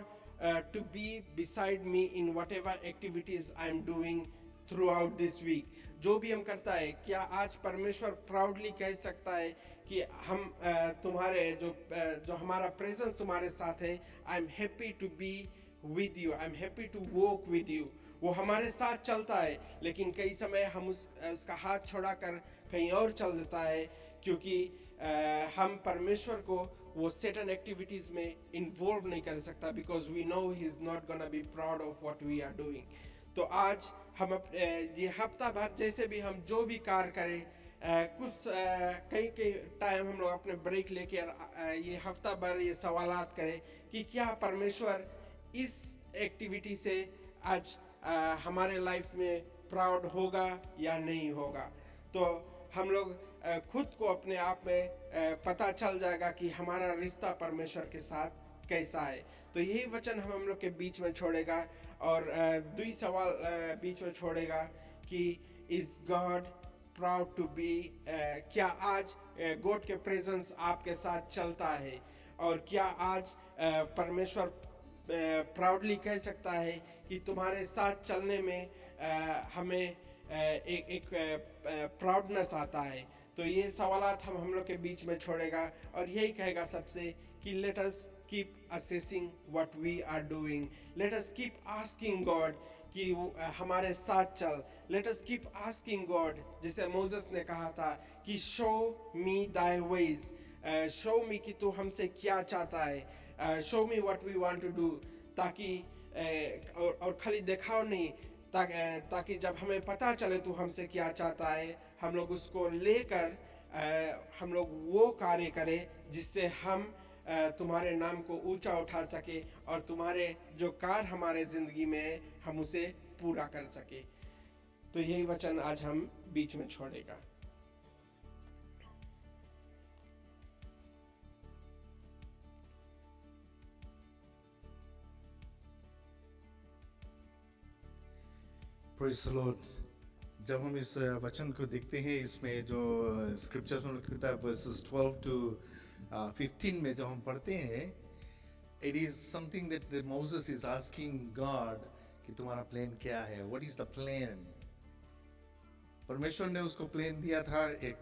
to be beside me in whatever activities I am doing throughout this week. जो भी हम करता है, क्या आज परमेश्वर प्राउडली कह सकता है कि हम तुम्हारे जो हमारा प्रेजेंस तुम्हारे साथ है, I am happy to be with you, I am happy to walk with you. वो हमारे साथ चलता है, लेकिन कई समय हम उसका हाथ छोड़ाकर कहीं और चल देता है, क्योंकि हम परमेश्वर को वो सेटन एक्टिविटीज़ में इन्वॉल्व नहीं कर सकता, because we know he is not gonna be proud of what we are doing. तो आज हम ये हफ्ता भर जैसे भी हम जो भी कार्य करें, कुछ कई टाइम हम लोग अपने ब्रेक लेके ये हफ्ता भर ये सवालात करें कि क्या परमेश्वर इस एक्टिविटी से आज हमारे लाइफ में प्राउड होगा या नहीं होगा. तो हम लोग खुद को अपने आप में पता चल जाएगा कि हमारा रिश्ता परमेश्वर के साथ कैसा है. तो यही वचन हम लोग के बीच में छोड़ेगा और दुई सवाल बीच में छोड़ेगा कि is God proud to be, क्या आज गॉड के प्रेजेंस आपके साथ चलता है, और क्या आज परमेश्वर प्राउडली कह सकता है कि तुम्हारे साथ चलने में हमें एक एक प्राउडनेस आता है। तो ये सवालात हम लोग के बीच में छोड़ेगा और यही कहेगा सबसे कि let us keep assessing what we are doing, let us keep asking God कि वो हमारे साथ चल, let us keep asking God, जैसे मोसेस ने कहा था कि show me thy ways, show me कि तू हमसे क्या चाहता है, show me what we want to do, ताकि और खाली दिखाओ नहीं, ताकि जब हमें पता चले तू हमसे क्या चाहता है, हम लोग उसको लेकर हम लोग वो कार्य करें जिससे हम तुम्हारे नाम को ऊंचा उठा सके और तुम्हारे जो कार्य हमारे ज़िंदगी में है, हम उसे पूरा कर सके। तो यही वचन आज हम बीच में छोड़ेगा। Praise the Lord. जब हम इस वचन को देखते हैं, इसमें जो स्क्रिप्चर्स में लिखा है वर्सेस 12 to 15 में जब हम पढ़ते हैं, it is something that Moses is asking God कि तुम्हारा प्लान क्या है, what is the plan? परमेश्वर ने उसको प्लान दिया था, एक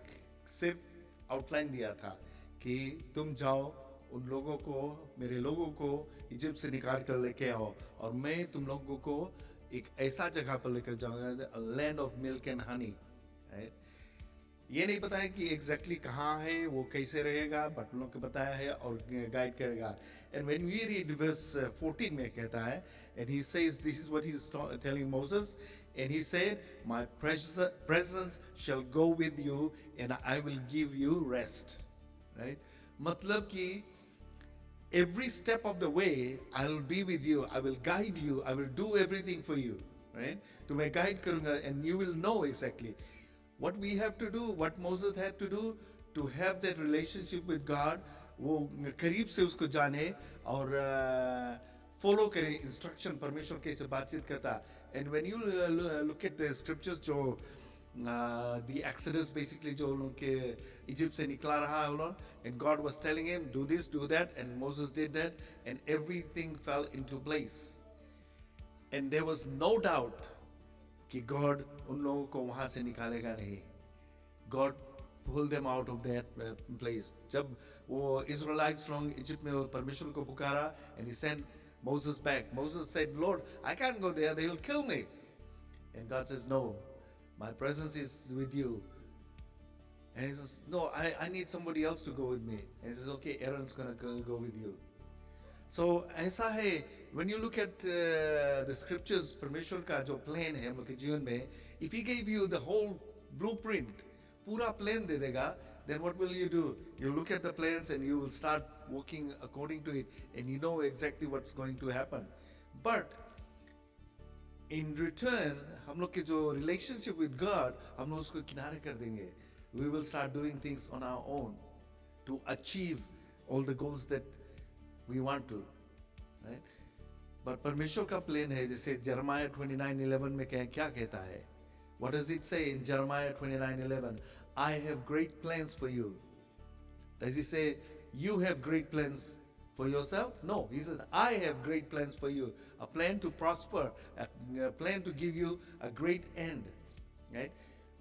सिर्फ आउटलाइन दिया था कि तुम जाओ उन लोगों को, मेरे लोगों को इजिप्ट से निकाल कर लेके आओ और मैं तुम लोगों को एक ऐसा जगह पर लेकर जाऊंगा, land of milk and honey. ये नहीं पता है कि एग्जैक्टली कहाँ है, वो कैसे रहेगा, बट लोग को बताया है और गाइड करेगा। And when we read verse 14 में कहता है, and he says, this is what he is telling Moses, and he said, my presence shall go with you and I will give you rest. Right, मतलब कि every step of the way I will be with you, I will guide you, I will do everything for you, right? तो मैं guide करूँगा and you will know exactly what we have to do, what Moses had to do to have that relationship with God, वो करीब से उसको जाने और follow करे instruction, परमेश्वर कैसे बातचीत करता। And when you look at the scriptures, जो the Exodus basically जो लोग के इजिप्ट से निकला रहा है उन्होंने, and God was telling him do this, do that, and Moses did that, and everything fell into place, and there was no doubt कि God उन लोगों को वहाँ से निकालेगा नहीं। God pulled them out of that place। जब वो Israelites लोग इजिप्ट में परमेश्वर को पुकारा, and he sent Moses back, Moses said, Lord, I can't go there, they will kill me, and God says, no, my presence is with you. And he says, no, I need somebody else to go with me. And he says, okay, Aaron's gonna go with you. So ऐसा है, when you look at the scriptures, परमेश्वर का जो plan है हम लोग के जीवन में, if he gave you the whole blueprint, पूरा plan दे देगा, then what will you do? You look at the plans and you will start working according to it, and you know exactly what's going to happen. But in return, हम लोग के जो relationship with God, हम लोग उसको किनारे कर देंगे. We will start doing things on our own to achieve all the goals that we want to, right? But परमेश्वर का plan है, जैसे Jeremiah 29:11 में क्या कहता है? What does it say in Jeremiah 29:11? I have great plans for you. Does he say you have great plans for yourself? No, he says I have great plans for you. A plan to prosper, a plan to give you a great end, right?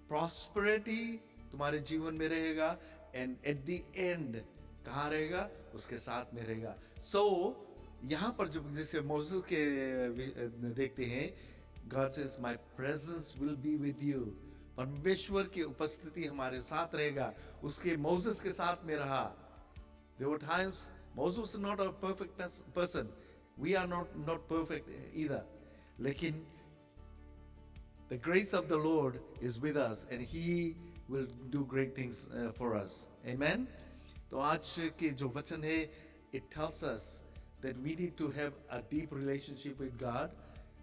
Prosperity तुम्हारे जीवन में रहेगा, and at the end कहाँ रहेगा? उसके साथ में रहेगा. So यहाँ पर जब जैसे मोसेस के देखते हैं, God says my presence will be with you. परमेश्वर की उपस्थिति हमारे साथ रहेगा. उसके मोसेस के साथ में रहा. There were times Moses was not a perfect person. We are not perfect either. लेकिन the grace of the Lord is with us, and He will do great things for us. Amen. तो आज के जो वचन है, it tells us that we need to have a deep relationship with God.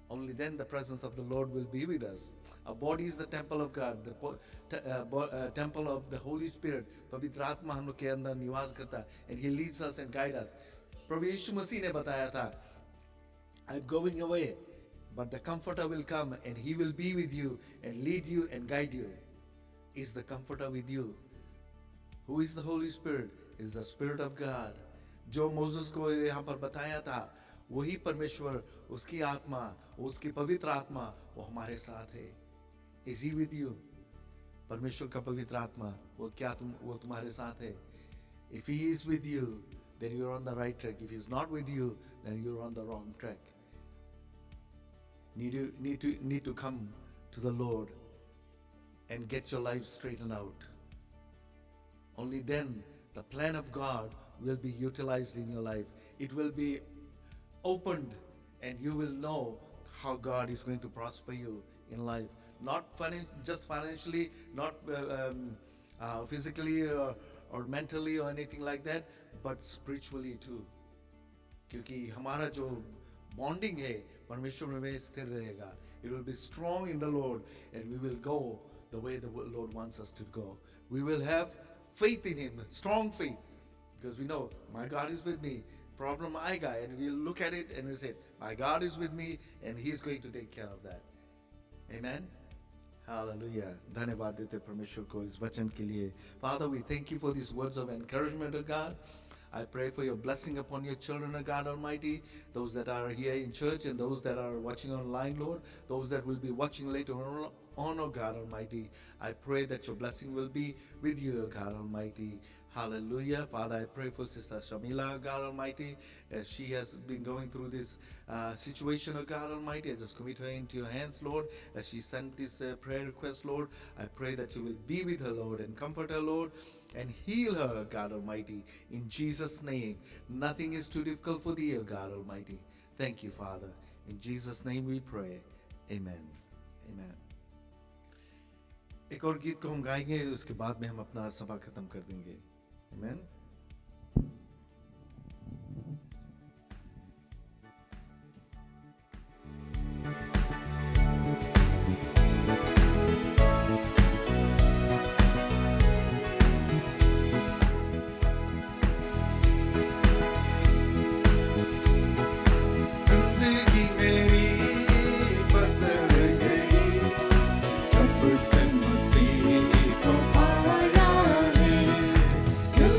Only then the presence of the Lord will be with us. Our body is the temple of God, the temple of the Holy Spirit. पवित्र आत्मा हम लोग के अंदर निवास करता है, and He leads us and guides us. प्रभु यीशु मसीह ने बताया था, I'm going away, but the Comforter will come, and He will be with you and lead you and guide you. Is the Comforter with you? Who is the Holy Spirit? Is the Spirit of God. जो Moses को यहाँ पर बताया था, वही परमेश्वर, उसकी आत्मा, उसकी पवित्र आत्मा, वो हमारे साथ है. Is he with you? परमेश्वर का पवित्र आत्मा वो तुम्हारे साथ है. If he is with you, then you're on the right track. If he's not with you, then you're on the wrong track. Need to come to the Lord and get your life straightened out. Only then the plan of God will be utilized in your life. It will be opened and you will know how God is going to prosper you in life. Not just financially, not physically or mentally or anything like that, but spiritually too. क्योंकि हमारा जो bonding है परमेश्वर में स्थिर रहेगा. It will be strong in the Lord and we will go the way the Lord wants us to go. We will have faith in him, strong faith, because we know my God is with me. Problem I got, and we'll look at it and we'll say, my God is with me and he's going to take care of that. Amen. Hallelujah. धन्यवाद देते परमेश्वर को इस वचन के लिए. Father, we thank you for these words of encouragement, O God. I pray for your blessing upon your children, O God Almighty, those that are here in church and those that are watching online, Lord, those that will be watching later on, O God Almighty. I pray that your blessing will be with you, O God Almighty. Hallelujah. Father, I pray for Sister Shamila, O God Almighty, as she has been going through this situation, O God Almighty. I just commit her into your hands, Lord, as she sent this prayer request, Lord. I pray that you will be with her, Lord, and comfort her, Lord, and heal her, God Almighty, in Jesus' name. Nothing is too difficult for thee, O God Almighty. Thank you, Father. In Jesus' name we pray. Amen. Amen. एक और गीत को हम गाएंगे, उसके बाद में हम अपना सभा खत्म कर देंगे. Amen. जिंदगी मेरी बदल गई जब से मसीह को पाया है. दिल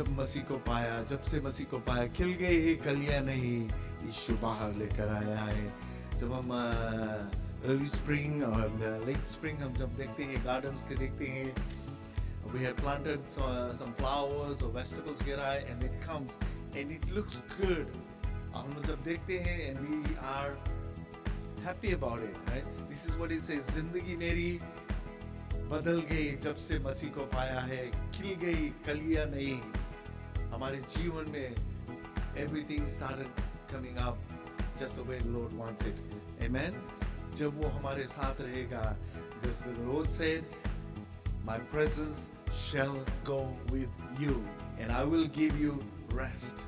जब मसीह को पाया, जब से मसीह को पाया, खिल गई है कलियां नहीं, यीशु बाहर लेकर आया है। जब हम अर्ली स्प्रिंग और लेट स्प्रिंग हम जब देखते हैं, गार्डन्स के देखते हैं, we have planted some flowers or vegetables here, and it comes and it looks good. हम जब देखते हैं and we are happy about it, right? This is what it says. जिंदगी मेरी बदल गई जब से मसीह को पाया है, खिल गई कलियां नहीं। हमारे जीवन में everything started coming up just the way the Lord wants it. Amen. जब वो हमारे साथ रहेगा, because the Lord said, my presence shall go with you and I will give you rest.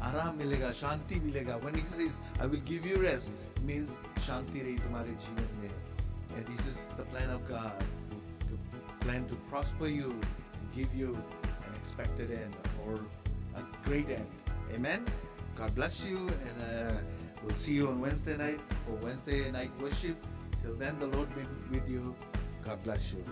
आराम मिलेगा, शांति मिलेगा. When he says I will give you rest, means शांति रही तुम्हारे जीवन में. And this is the plan of God, to plan to prosper you and give you an expected end or a great end. Amen. God bless you, and we'll see you on Wednesday night for Wednesday night worship. Till then, the Lord be with you. God bless you.